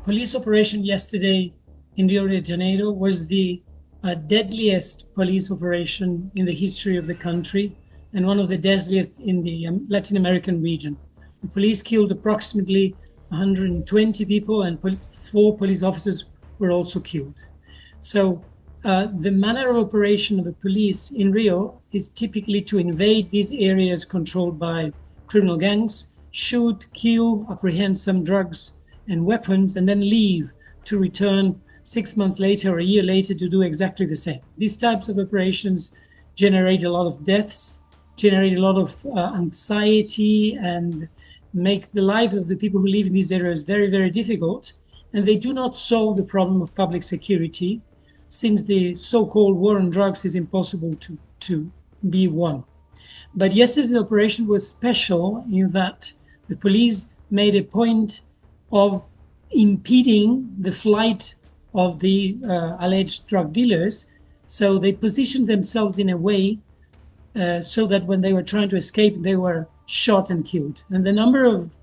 police operation yesterday in Rio de Janeiro was the deadliest police operation in the history of the country and one of the deadliest in the Latin American region. The police killed approximately 120 people and 4 police officers were also killed. So the manner of operation of the police in Rio is typically to invade these areas controlled by criminal gangs, shoot, kill, apprehend some drugs and weapons, and then leave to return 6 months later or a year later to do exactly the same. These types of operations generate a lot of deaths, generate a lot of anxiety, and make the life of the people who live in these areas very, very difficult. And they do not solve the problem of public security, since the so-called war on drugs is impossible to be won. But yesterday's operation was special in that the police made a point of impeding the flight of the alleged drug dealers. So they positioned themselves in a way so that when they were trying to escape, they were shot and killed. And the number of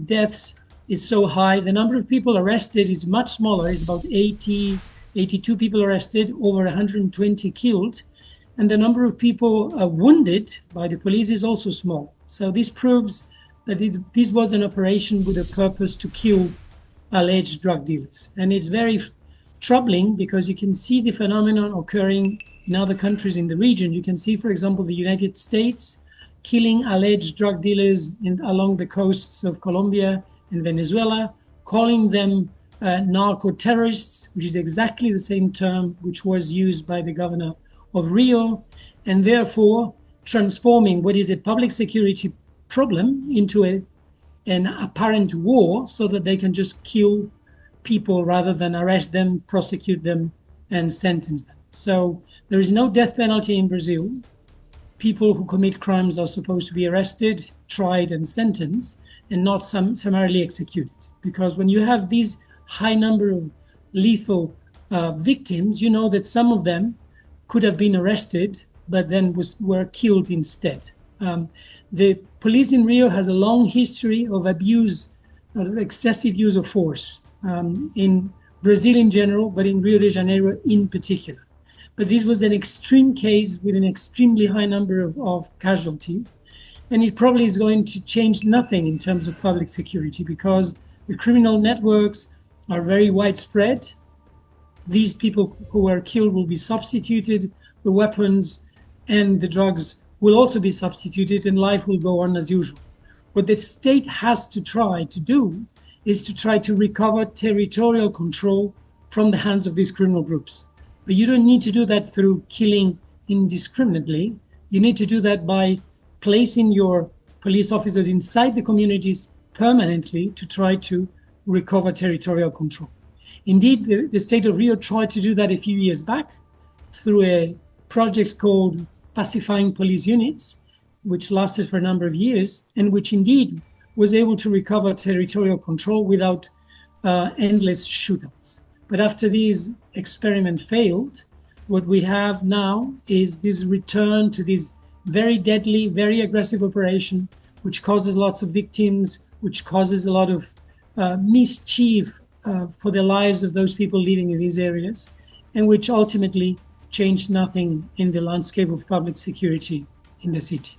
deaths is so high. The number of people arrested is much smaller. It's about 82 people arrested, over 120 killed. And the number of people wounded by the police is also small. So this proves that this was an operation with a purpose to kill alleged drug dealers. And it's very troubling because you can see the phenomenon occurring in other countries in the region. You can see, for example, the United States killing alleged drug dealers along the coasts of Colombia and Venezuela, calling them narco-terrorists, which is exactly the same term which was used by the governor of Rio, and therefore transforming what is a public security problem into an apparent war so that they can just kill people rather than arrest them, prosecute them, and sentence them. So there is no death penalty in Brazil. People who commit crimes are supposed to be arrested, tried, and sentenced, and not summarily executed. Because when you have these high number of lethal victims, you know that some of them could have been arrested, but then were killed instead. The police in Rio has a long history of abuse, excessive use of force in Brazil in general, but in Rio de Janeiro in particular. But this was an extreme case with an extremely high number of casualties. And it probably is going to change nothing in terms of public security because the criminal networks are very widespread. These people who were killed will be substituted, the weapons and the drugs will also be substituted, and life will go on as usual. What the state has to try to do is to try to recover territorial control from the hands of these criminal groups. But you don't need to do that through killing indiscriminately. You need to do that by placing your police officers inside the communities permanently to try to recover territorial control. Indeed, the state of Rio tried to do that a few years back through a project called Pacifying Police Units, which lasted for a number of years, and which indeed was able to recover territorial control without endless shootouts. But after these experiments failed, what we have now is this return to this very deadly, very aggressive operation, which causes lots of victims, which causes a lot of mischief for the lives of those people living in these areas, and which ultimately changed nothing in the landscape of public security in the city.